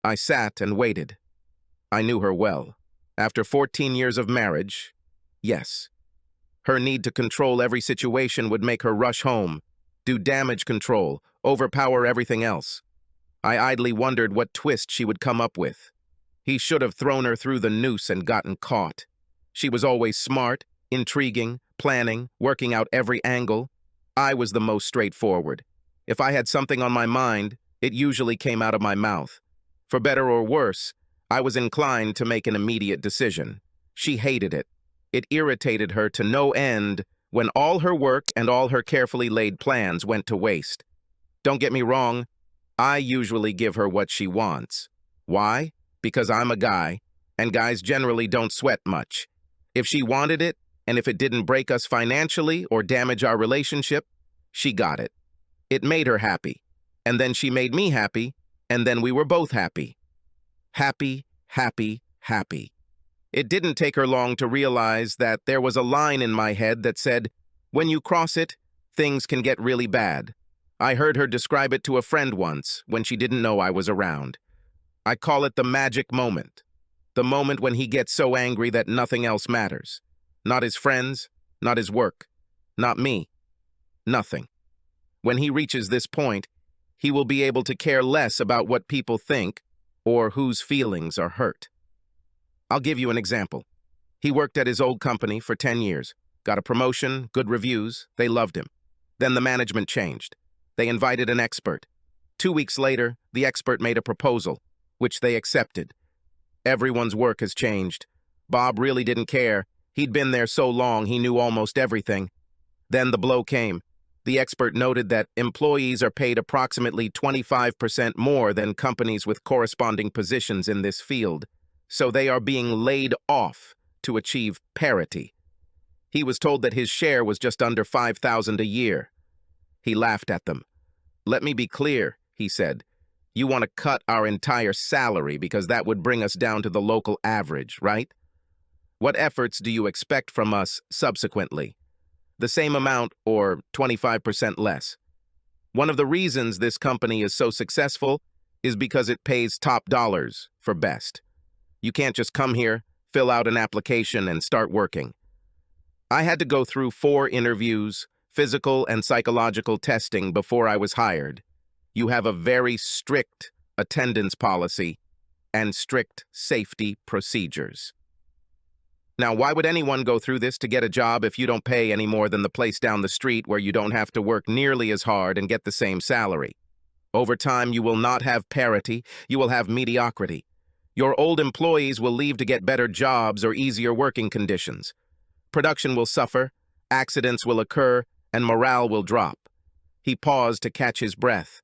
I sat and waited. I knew her well. After 14 years of marriage, yes. Her need to control every situation would make her rush home, do damage control, overpower everything else. I idly wondered what twist she would come up with. He should have thrown her through the noose and gotten caught. She was always smart, intriguing, planning, working out every angle. I was the most straightforward. If I had something on my mind, it usually came out of my mouth. For better or worse, I was inclined to make an immediate decision. She hated it. It irritated her to no end when all her work and all her carefully laid plans went to waste. Don't get me wrong, I usually give her what she wants. Why? Because I'm a guy, and guys generally don't sweat much. If she wanted it, and if it didn't break us financially or damage our relationship, she got it. It made her happy, and then she made me happy, and then we were both happy. Happy, happy, happy. It didn't take her long to realize that there was a line in my head that said, when you cross it, things can get really bad. I heard her describe it to a friend once when she didn't know I was around. I call it the magic moment. The moment when he gets so angry that nothing else matters. Not his friends, not his work, not me, nothing. When he reaches this point, he will be able to care less about what people think or whose feelings are hurt. I'll give you an example. He worked at his old company for 10 years, got a promotion, good reviews, they loved him. Then the management changed. They invited an expert. 2 weeks later, the expert made a proposal, which they accepted. Everyone's work has changed. Bob really didn't care. He'd been there so long he knew almost everything. Then the blow came. The expert noted that employees are paid approximately 25% more than companies with corresponding positions in this field, so they are being laid off to achieve parity. He was told that his share was just under $5,000 a year. He laughed at them. "Let me be clear," he said. "You want to cut our entire salary because that would bring us down to the local average, right? What efforts do you expect from us subsequently? The same amount or 25% less? One of the reasons this company is so successful is because it pays top dollars for best. You can't just come here, fill out an application, and start working." I had to go through 4 interviews, physical and psychological testing before I was hired. You have a very strict attendance policy and strict safety procedures. Now, why would anyone go through this to get a job if you don't pay any more than the place down the street where you don't have to work nearly as hard and get the same salary? Over time, you will not have parity, you will have mediocrity. Your old employees will leave to get better jobs or easier working conditions. Production will suffer, accidents will occur, and morale will drop. He paused to catch his breath.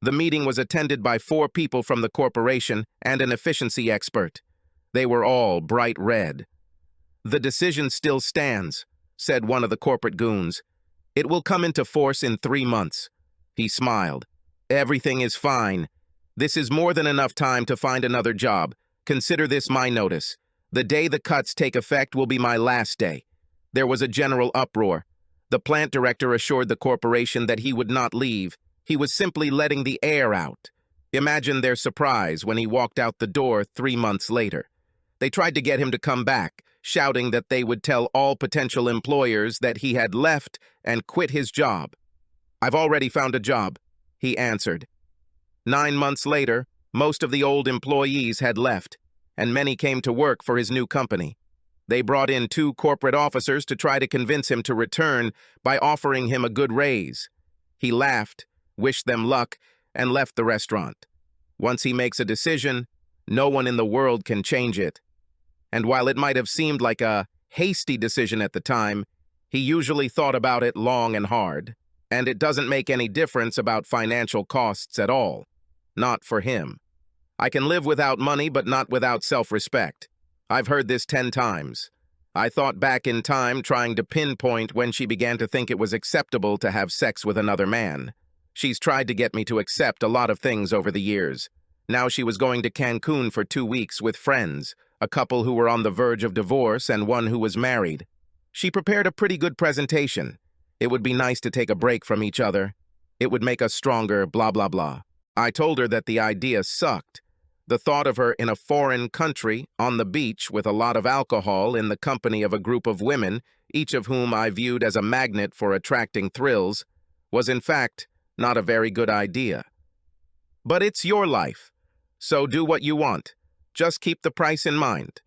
The meeting was attended by 4 people from the corporation and an efficiency expert. They were all bright red. "The decision still stands," said one of the corporate goons. "It will come into force in 3 months." He smiled. "Everything is fine. This is more than enough time to find another job. Consider this my notice. The day the cuts take effect will be my last day." There was a general uproar. The plant director assured the corporation that he would not leave. He was simply letting the air out. Imagine their surprise when he walked out the door 3 months later. They tried to get him to come back, shouting that they would tell all potential employers that he had left and quit his job. "I've already found a job," he answered. 9 months later, most of the old employees had left, and many came to work for his new company. They brought in 2 corporate officers to try to convince him to return by offering him a good raise. He laughed, wished them luck, and left the restaurant. Once he makes a decision, no one in the world can change it. And while it might have seemed like a hasty decision at the time, he usually thought about it long and hard. And it doesn't make any difference about financial costs at all. Not for him. I can live without money, but not without self-respect. I've heard this 10 times. I thought back in time trying to pinpoint when she began to think it was acceptable to have sex with another man. She's tried to get me to accept a lot of things over the years. Now she was going to Cancun for 2 weeks with friends, a couple who were on the verge of divorce and one who was married. She prepared a pretty good presentation. It would be nice to take a break from each other. It would make us stronger, blah, blah, blah. I told her that the idea sucked, The thought of her in a foreign country, on the beach, with a lot of alcohol, in the company of a group of women, each of whom I viewed as a magnet for attracting thrills, was in fact not a very good idea. But it's your life, so do what you want. Just keep the price in mind.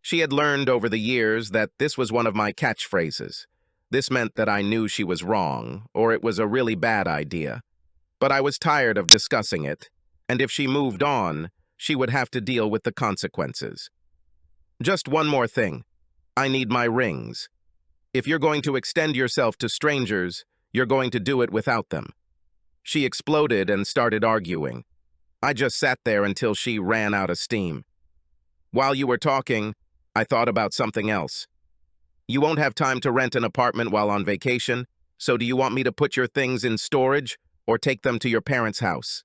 She had learned over the years that this was one of my catchphrases. This meant that I knew she was wrong, or it was a really bad idea. But I was tired of discussing it, and if she moved on, she would have to deal with the consequences. Just one more thing. I need my rings. If you're going to extend yourself to strangers, you're going to do it without them. She exploded and started arguing. I just sat there until she ran out of steam. While you were talking, I thought about something else. You won't have time to rent an apartment while on vacation, so do you want me to put your things in storage or take them to your parents' house?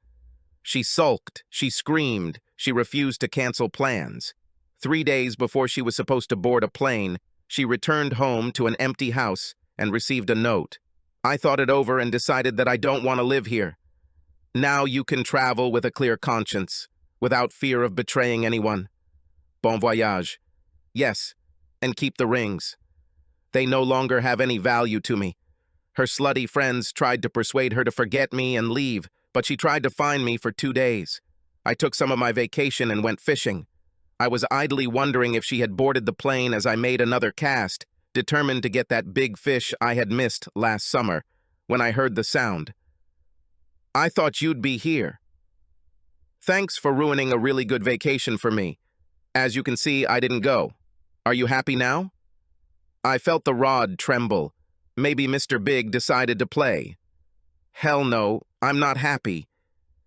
She sulked, she screamed, she refused to cancel plans. 3 days before she was supposed to board a plane, she returned home to an empty house and received a note. I thought it over and decided that I don't want to live here. Now you can travel with a clear conscience, without fear of betraying anyone. Bon voyage. Yes, and keep the rings. They no longer have any value to me. Her slutty friends tried to persuade her to forget me and leave, but she tried to find me for 2 days. I took some of my vacation and went fishing. I was idly wondering if she had boarded the plane as I made another cast, determined to get that big fish I had missed last summer, when I heard the sound. I thought you'd be here. Thanks for ruining a really good vacation for me. As you can see, I didn't go. Are you happy now? I felt the rod tremble. Maybe Mr. Big decided to play. Hell no, I'm not happy.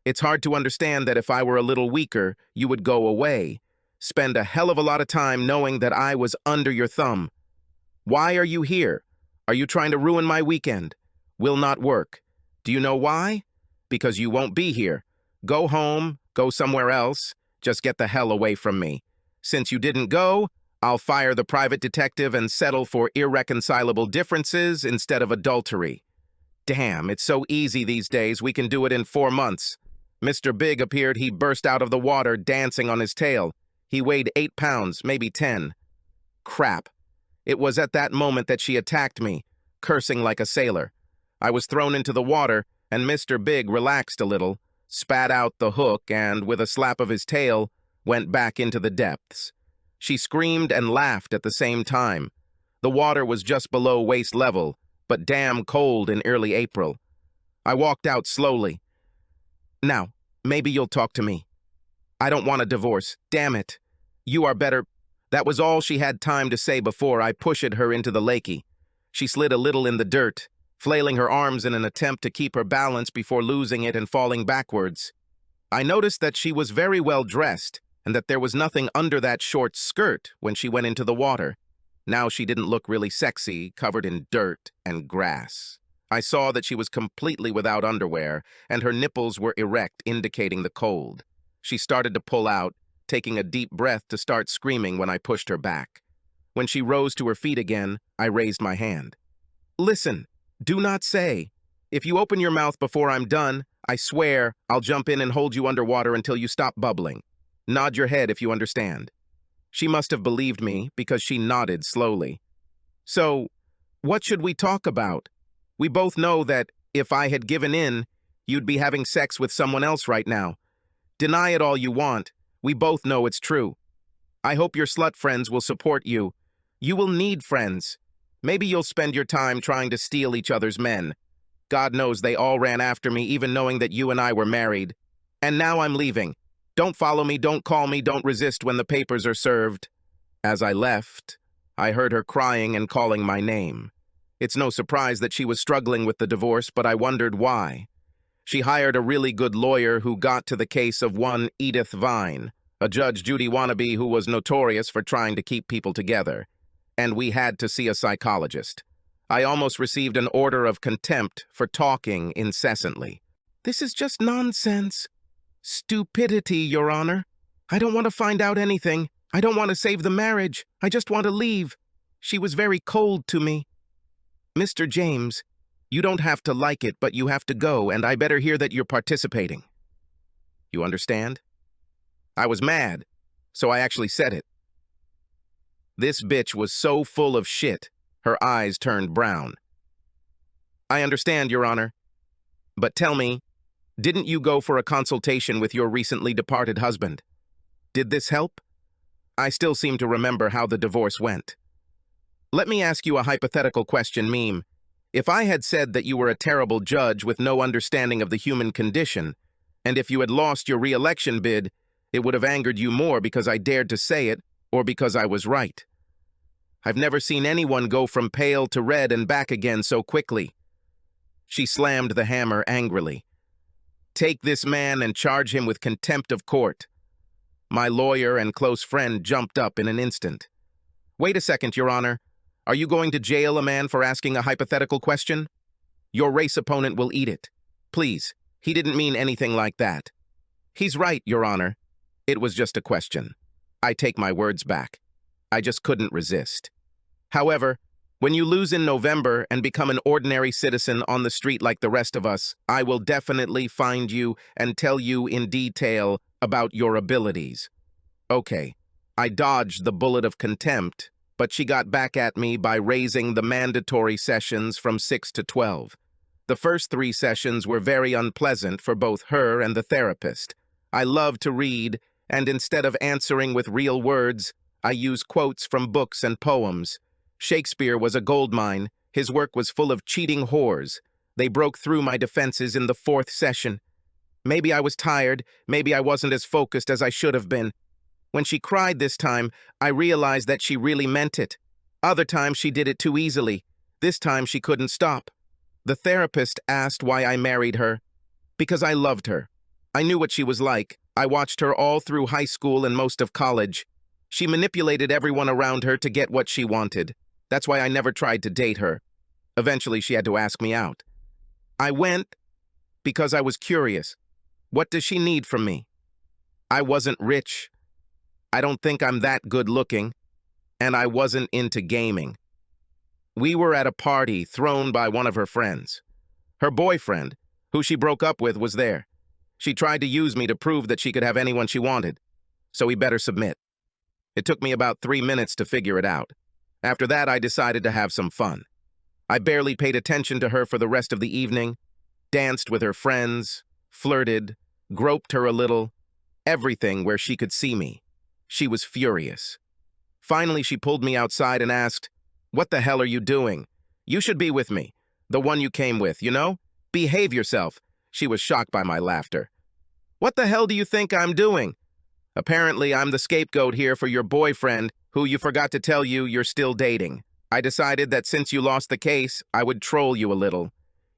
It's hard to understand that if I were a little weaker, you would go away. Spend a hell of a lot of time knowing that I was under your thumb. Why are you here? Are you trying to ruin my weekend? Will not work. Do you know why? Because you won't be here. Go home, go somewhere else. Just get the hell away from me. Since you didn't go, I'll fire the private detective and settle for irreconcilable differences instead of adultery. Damn, it's so easy these days, we can do it in 4 months. Mr. Big appeared. He burst out of the water, dancing on his tail. He weighed 8 pounds, maybe 10. Crap. It was at that moment that she attacked me, cursing like a sailor. I was thrown into the water, and Mr. Big relaxed a little, spat out the hook, and, with a slap of his tail, went back into the depths. She screamed and laughed at the same time. The water was just below waist level, but damn cold in early April. I walked out slowly. Now, maybe you'll talk to me. I don't want a divorce. Damn it. You are better. That was all she had time to say before I pushed her into the lakey. She slid a little in the dirt, flailing her arms in an attempt to keep her balance before losing it and falling backwards. I noticed that she was very well dressed, and that there was nothing under that short skirt when she went into the water. Now she didn't look really sexy, covered in dirt and grass. I saw that she was completely without underwear, and her nipples were erect, indicating the cold. She started to pull out, taking a deep breath to start screaming when I pushed her back. When she rose to her feet again, I raised my hand. Listen, do not say. If you open your mouth before I'm done, I swear I'll jump in and hold you underwater until you stop bubbling. Nod your head if you understand. She must have believed me because she nodded slowly. So, what should we talk about? We both know that if I had given in, you'd be having sex with someone else right now. Deny it all you want. We both know it's true. I hope your slut friends will support you. You will need friends. Maybe you'll spend your time trying to steal each other's men. God knows they all ran after me, even knowing that you and I were married. And now I'm leaving. Don't follow me, don't call me, don't resist when the papers are served. As I left, I heard her crying and calling my name. It's no surprise that she was struggling with the divorce, but I wondered why. She hired a really good lawyer who got to the case of one Edith Vine, a Judge Judy wannabe who was notorious for trying to keep people together. And we had to see a psychologist. I almost received an order of contempt for talking incessantly. This is just nonsense. Stupidity, Your Honor. I don't want to find out anything. I don't want to save the marriage. I just want to leave. She was very cold to me. Mr. James, you don't have to like it, but you have to go, and I better hear that you're participating. You understand? I was mad, so I actually said it. This bitch was so full of shit, her eyes turned brown. I understand, Your Honor. But tell me, didn't you go for a consultation with your recently departed husband? Did this help? I still seem to remember how the divorce went. Let me ask you a hypothetical question, Meme. If I had said that you were a terrible judge with no understanding of the human condition, and if you had lost your re-election bid, it would have angered you more because I dared to say it or because I was right. I've never seen anyone go from pale to red and back again so quickly. She slammed the hammer angrily. Take this man and charge him with contempt of court. My lawyer and close friend jumped up in an instant. Wait a second, Your Honor. Are you going to jail a man for asking a hypothetical question? Your race opponent will eat it. Please, he didn't mean anything like that. He's right, Your Honor. It was just a question. I take my words back. I just couldn't resist. However, when you lose in November and become an ordinary citizen on the street like the rest of us, I will definitely find you and tell you in detail about your abilities. Okay, I dodged the bullet of contempt, but she got back at me by raising the mandatory sessions from 6 to 12. The first 3 sessions were very unpleasant for both her and the therapist. I love to read, and instead of answering with real words, I use quotes from books and poems. Shakespeare was a goldmine. His work was full of cheating whores. They broke through my defenses in the 4th session. Maybe I was tired, maybe I wasn't as focused as I should have been. When she cried this time, I realized that she really meant it. Other times she did it too easily. This time she couldn't stop. The therapist asked why I married her. Because I loved her. I knew what she was like. I watched her all through high school and most of college. She manipulated everyone around her to get what she wanted. That's why I never tried to date her. Eventually, she had to ask me out. I went because I was curious. What does she need from me? I wasn't rich. I don't think I'm that good looking. And I wasn't into gaming. We were at a party thrown by one of her friends. Her boyfriend, who she broke up with, was there. She tried to use me to prove that she could have anyone she wanted. So he better submit. It took me about 3 minutes to figure it out. After that, I decided to have some fun. I barely paid attention to her for the rest of the evening, danced with her friends, flirted, groped her a little, everything where she could see me. She was furious. Finally, she pulled me outside and asked, "What the hell are you doing? You should be with me, the one you came with, you know? Behave yourself." She was shocked by my laughter. "What the hell do you think I'm doing? Apparently, I'm the scapegoat here for your boyfriend, who you forgot to tell you're still dating. I decided that since you lost the case, I would troll you a little.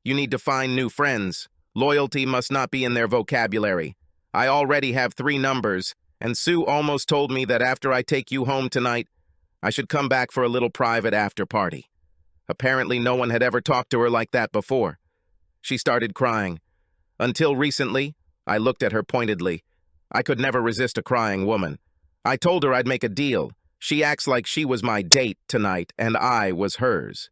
You need to find new friends. Loyalty must not be in their vocabulary. I already have 3 numbers, and Sue almost told me that after I take you home tonight, I should come back for a little private after party." Apparently, no one had ever talked to her like that before. She started crying. Until recently, I looked at her pointedly. I could never resist a crying woman. I told her I'd make a deal. She acts like she was my date tonight, and I was hers.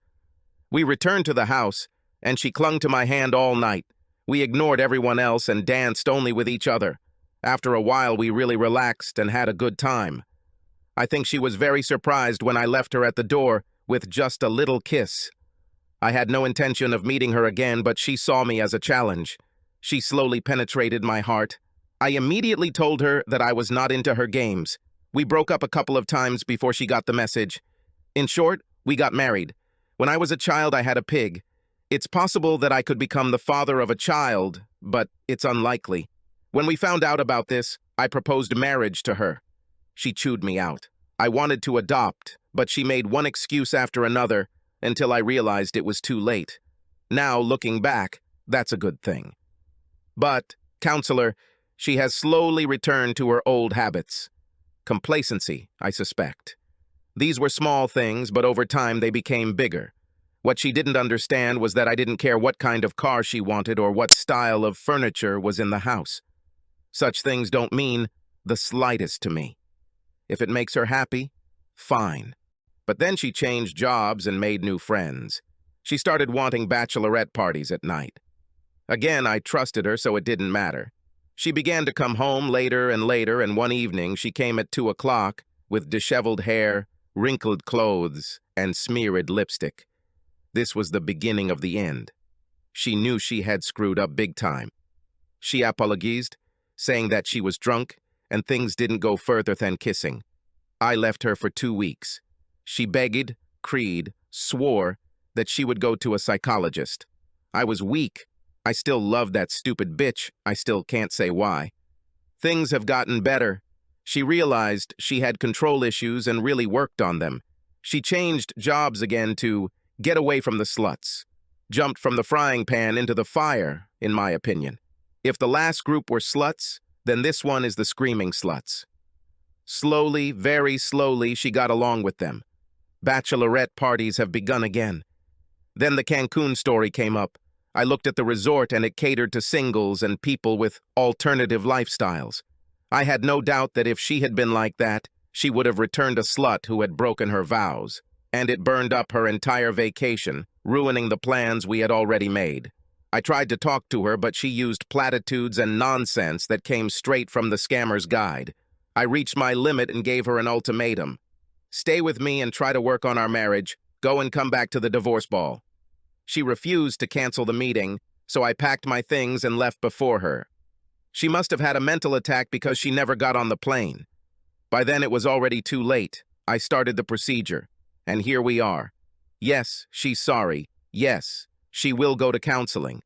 We returned to the house, and she clung to my hand all night. We ignored everyone else and danced only with each other. After a while, we really relaxed and had a good time. I think she was very surprised when I left her at the door with just a little kiss. I had no intention of meeting her again, but she saw me as a challenge. She slowly penetrated my heart. I immediately told her that I was not into her games. We broke up a couple of times before she got the message. In short, we got married. When I was a child, I had a pig. It's possible that I could become the father of a child, but it's unlikely. When we found out about this, I proposed marriage to her. She chewed me out. I wanted to adopt, but she made one excuse after another until I realized it was too late. Now, looking back, that's a good thing. But, counselor, she has slowly returned to her old habits. Complacency, I suspect. These were small things, but over time they became bigger. What she didn't understand was that I didn't care what kind of car she wanted or what style of furniture was in the house. Such things don't mean the slightest to me. If it makes her happy, fine. But then she changed jobs and made new friends. She started wanting bachelorette parties at night. Again, I trusted her, so it didn't matter. She began to come home later and later, and one evening she came at 2 o'clock with disheveled hair, wrinkled clothes, and smeared lipstick. This was the beginning of the end. She knew she had screwed up big time. She apologized, saying that she was drunk and things didn't go further than kissing. I left her for 2 weeks. She begged, cried, swore that she would go to a psychologist. I was weak. I still love that stupid bitch. I still can't say why. Things have gotten better. She realized she had control issues and really worked on them. She changed jobs again to get away from the sluts. Jumped from the frying pan into the fire, in my opinion. If the last group were sluts, then this one is the screaming sluts. Slowly, very slowly, she got along with them. Bachelorette parties have begun again. Then the Cancun story came up. I looked at the resort and it catered to singles and people with alternative lifestyles. I had no doubt that if she had been like that, she would have returned a slut who had broken her vows. And it burned up her entire vacation, ruining the plans we had already made. I tried to talk to her, but she used platitudes and nonsense that came straight from the scammer's guide. I reached my limit and gave her an ultimatum. Stay with me and try to work on our marriage. Go and come back to the divorce ball. She refused to cancel the meeting, so I packed my things and left before her. She must have had a mental attack because she never got on the plane. By then it was already too late. I started the procedure, and here we are. Yes, she's sorry. Yes, she will go to counseling.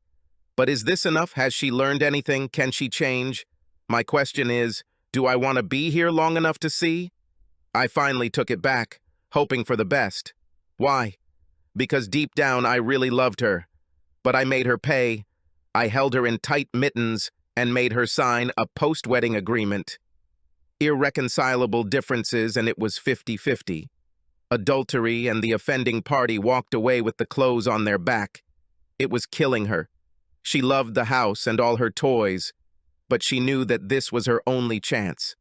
But is this enough? Has she learned anything? Can she change? My question is, do I want to be here long enough to see? I finally took it back, hoping for the best. Why? Because deep down I really loved her. But I made her pay. I held her in tight mittens and made her sign a post-wedding agreement. Irreconcilable differences, and it was 50-50. Adultery, and the offending party walked away with the clothes on their back. It was killing her. She loved the house and all her toys, but she knew that this was her only chance.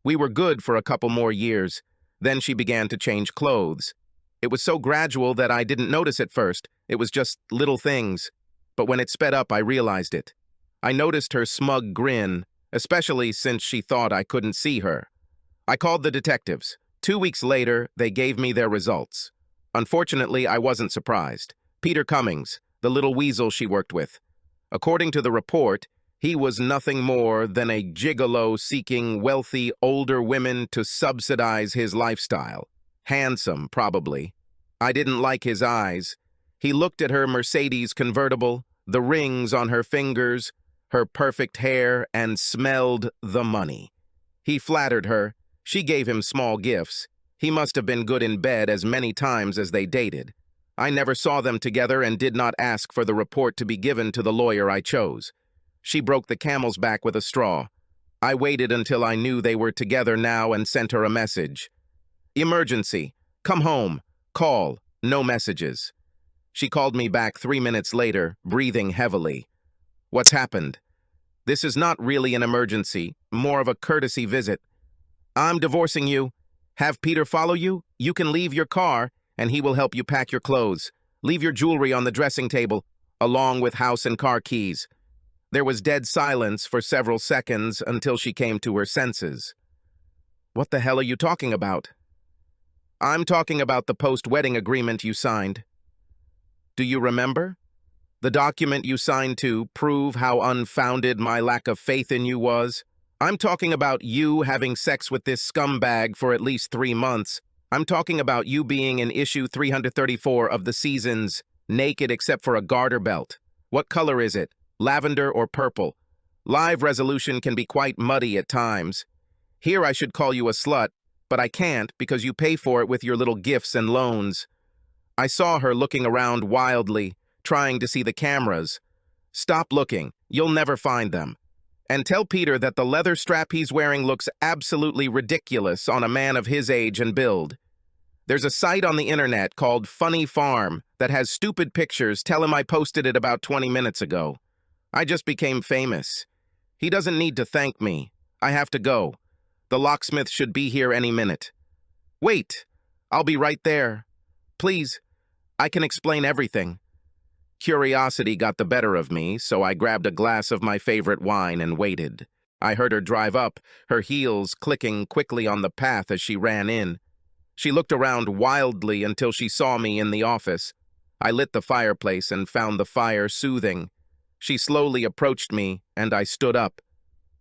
We were good for a couple more years. Then she began to change clothes. It was so gradual that I didn't notice at first. It was just little things. But when it sped up, I realized it. I noticed her smug grin, especially since she thought I couldn't see her. I called the detectives. 2 weeks later, they gave me their results. Unfortunately, I wasn't surprised. Peter Cummings, the little weasel she worked with. According to the report, he was nothing more than a gigolo seeking wealthy older women to subsidize his lifestyle. Handsome, probably. I didn't like his eyes. He looked at her Mercedes convertible, the rings on her fingers, her perfect hair, and smelled the money. He flattered her. She gave him small gifts. He must have been good in bed as many times as they dated. I never saw them together and did not ask for the report to be given to the lawyer I chose. She broke the camel's back with a straw. I waited until I knew they were together now and sent her a message. Emergency. Come home. Call. No messages. She called me back 3 minutes later, breathing heavily. What's happened? This is not really an emergency, more of a courtesy visit. I'm divorcing you. Have Peter follow you? You can leave your car, and he will help you pack your clothes. Leave your jewelry on the dressing table, along with house and car keys. There was dead silence for several seconds until she came to her senses. What the hell are you talking about? I'm talking about the post-wedding agreement you signed. Do you remember? The document you signed to prove how unfounded my lack of faith in you was? I'm talking about you having sex with this scumbag for at least 3 months. I'm talking about you being in issue 334 of the seasons, naked except for a garter belt. What color is it? Lavender or purple? Live resolution can be quite muddy at times. Here I should call you a slut, but I can't because you pay for it with your little gifts and loans. I saw her looking around wildly, trying to see the cameras. Stop looking. You'll never find them. And tell Peter that the leather strap he's wearing looks absolutely ridiculous on a man of his age and build. There's a site on the internet called Funny Farm that has stupid pictures. Tell him I posted it about 20 minutes ago. I just became famous. He doesn't need to thank me. I have to go. The locksmith should be here any minute. Wait, I'll be right there. Please, I can explain everything. Curiosity got the better of me, so I grabbed a glass of my favorite wine and waited. I heard her drive up, her heels clicking quickly on the path as she ran in. She looked around wildly until she saw me in the office. I lit the fireplace and found the fire soothing. She slowly approached me, and I stood up.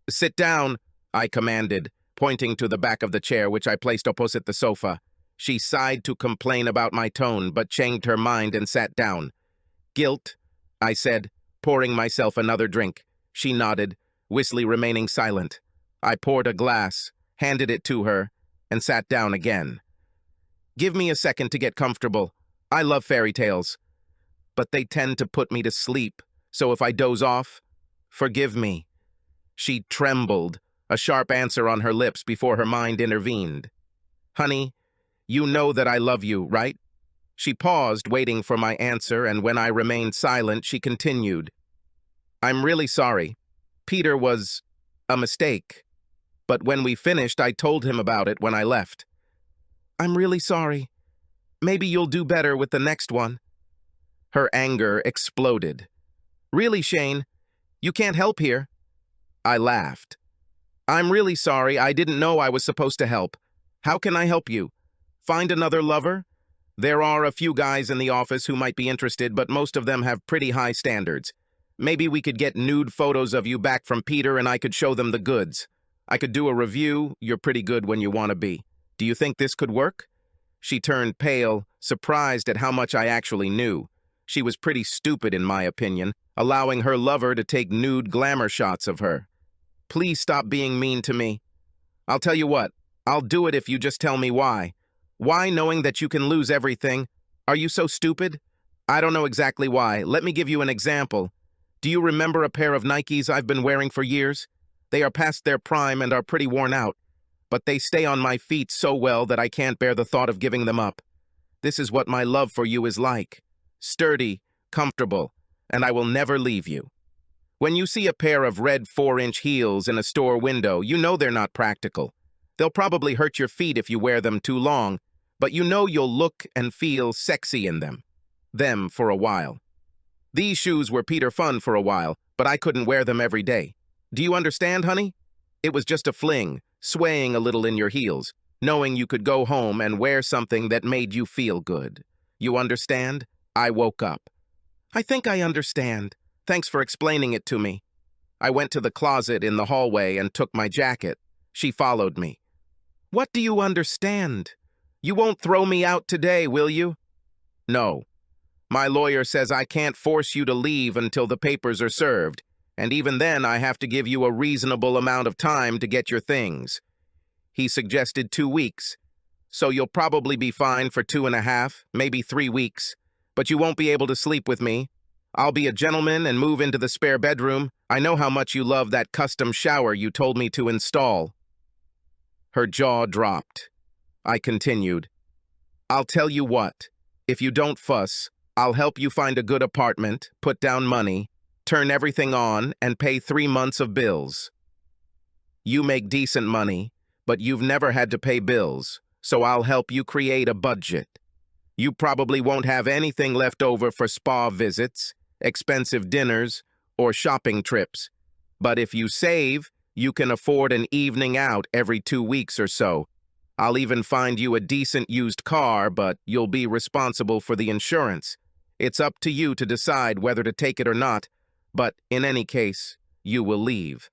"Sit down," I commanded, pointing to the back of the chair which I placed opposite the sofa. She sighed to complain about my tone, but changed her mind and sat down. "Guilt," I said, pouring myself another drink. She nodded, Wisley remaining silent. I poured a glass, handed it to her, and sat down again. "Give me a second to get comfortable. I love fairy tales, but they tend to put me to sleep, so if I doze off, forgive me." She trembled, a sharp answer on her lips before her mind intervened. "Honey, you know that I love you, right?" She paused, waiting for my answer, and when I remained silent, she continued. "I'm really sorry. Peter was a mistake. But when we finished, I told him about it when I left." "I'm really sorry. Maybe you'll do better with the next one." Her anger exploded. "Really, Shane? You can't help here?" I laughed. "I'm really sorry. I didn't know I was supposed to help. How can I help you? Find another lover? There are a few guys in the office who might be interested, but most of them have pretty high standards. Maybe we could get nude photos of you back from Peter and I could show them the goods. I could do a review. You're pretty good when you want to be. Do you think this could work?" She turned pale, surprised at how much I actually knew. She was pretty stupid, in my opinion, allowing her lover to take nude glamour shots of her. "Please stop being mean to me. I'll tell you what, I'll do it if you just tell me why. Why, knowing that you can lose everything? Are you so stupid?" "I don't know exactly why. Let me give you an example. Do you remember a pair of Nikes I've been wearing for years? They are past their prime and are pretty worn out, but they stay on my feet so well that I can't bear the thought of giving them up. This is what my love for you is like. Sturdy, comfortable, and I will never leave you. When you see a pair of red 4-inch heels in a store window, you know they're not practical. They'll probably hurt your feet if you wear them too long, but you know you'll look and feel sexy in them. Them for a while. These shoes were Peter fun for a while, but I couldn't wear them every day. Do you understand, honey? It was just a fling, swaying a little in your heels, knowing you could go home and wear something that made you feel good. You understand?" I woke up. "I think I understand. Thanks for explaining it to me." I went to the closet in the hallway and took my jacket. She followed me. "What do you understand? You won't throw me out today, will you?" "No. My lawyer says I can't force you to leave until the papers are served, and even then I have to give you a reasonable amount of time to get your things. He suggested 2 weeks, so you'll probably be fine for 2.5, maybe 3 weeks, but you won't be able to sleep with me. I'll be a gentleman and move into the spare bedroom. I know how much you love that custom shower you told me to install." Her jaw dropped. I continued. "I'll tell you what. If you don't fuss, I'll help you find a good apartment, put down money, turn everything on, and pay 3 months of bills. You make decent money, but you've never had to pay bills, so I'll help you create a budget. You probably won't have anything left over for spa visits, expensive dinners, or shopping trips. But if you save, you can afford an evening out every 2 weeks or so. I'll even find you a decent used car, but you'll be responsible for the insurance. It's up to you to decide whether to take it or not, but in any case, you will leave."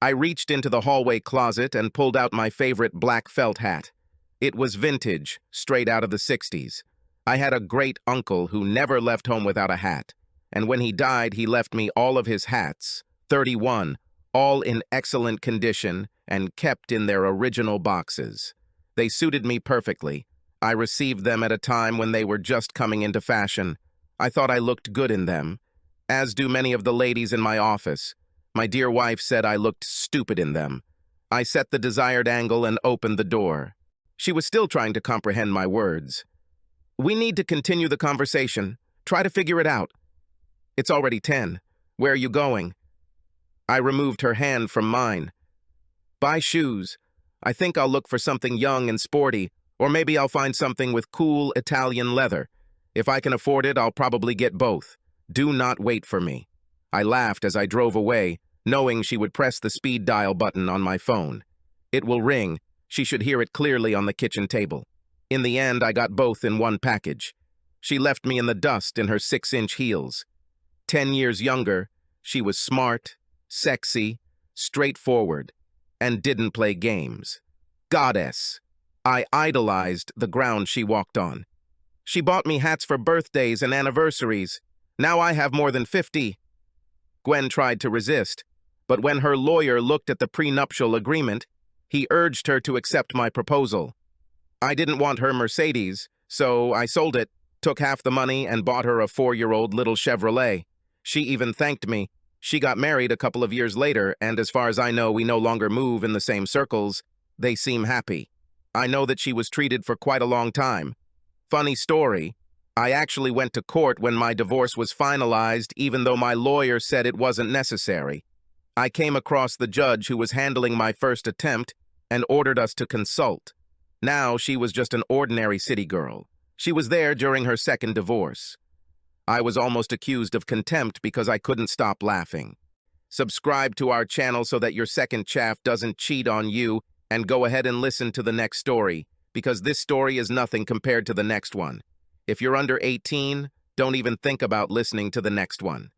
I reached into the hallway closet and pulled out my favorite black felt hat. It was vintage, straight out of the 60s. I had a great uncle who never left home without a hat, and when he died, he left me all of his hats, 31, all in excellent condition and kept in their original boxes. They suited me perfectly. I received them at a time when they were just coming into fashion. I thought I looked good in them, as do many of the ladies in my office. My dear wife said I looked stupid in them. I set the desired angle and opened the door. She was still trying to comprehend my words. "We need to continue the conversation. Try to figure it out. It's already 10. Where are you going?" I removed her hand from mine. "Buy shoes. I think I'll look for something young and sporty, or maybe I'll find something with cool Italian leather. If I can afford it, I'll probably get both. Do not wait for me. I laughed as I drove away, knowing she would press the speed dial button on my phone. It will ring. She should hear it clearly on the kitchen table. In the end, I got both in one package. She left me in the dust in her 6-inch heels. 10 years younger, she was smart, sexy, straightforward, and didn't play games. Goddess. I idolized the ground she walked on. She bought me hats for birthdays and anniversaries. Now I have more than 50. Gwen tried to resist, but when her lawyer looked at the prenuptial agreement, he urged her to accept my proposal. I didn't want her Mercedes, so I sold it, took half the money, and bought her a 4-year-old little Chevrolet. She even thanked me. She got married a couple of years later, and as far as I know, we no longer move in the same circles. They seem happy. I know that she was treated for quite a long time. Funny story, I actually went to court when my divorce was finalized, even though my lawyer said it wasn't necessary. I came across the judge who was handling my first attempt and ordered us to consult. Now she was just an ordinary city girl. She was there during her second divorce. I was almost accused of contempt because I couldn't stop laughing. Subscribe to our channel so that your second chaff doesn't cheat on you, and go ahead and listen to the next story, because this story is nothing compared to the next one. If you're under 18, don't even think about listening to the next one.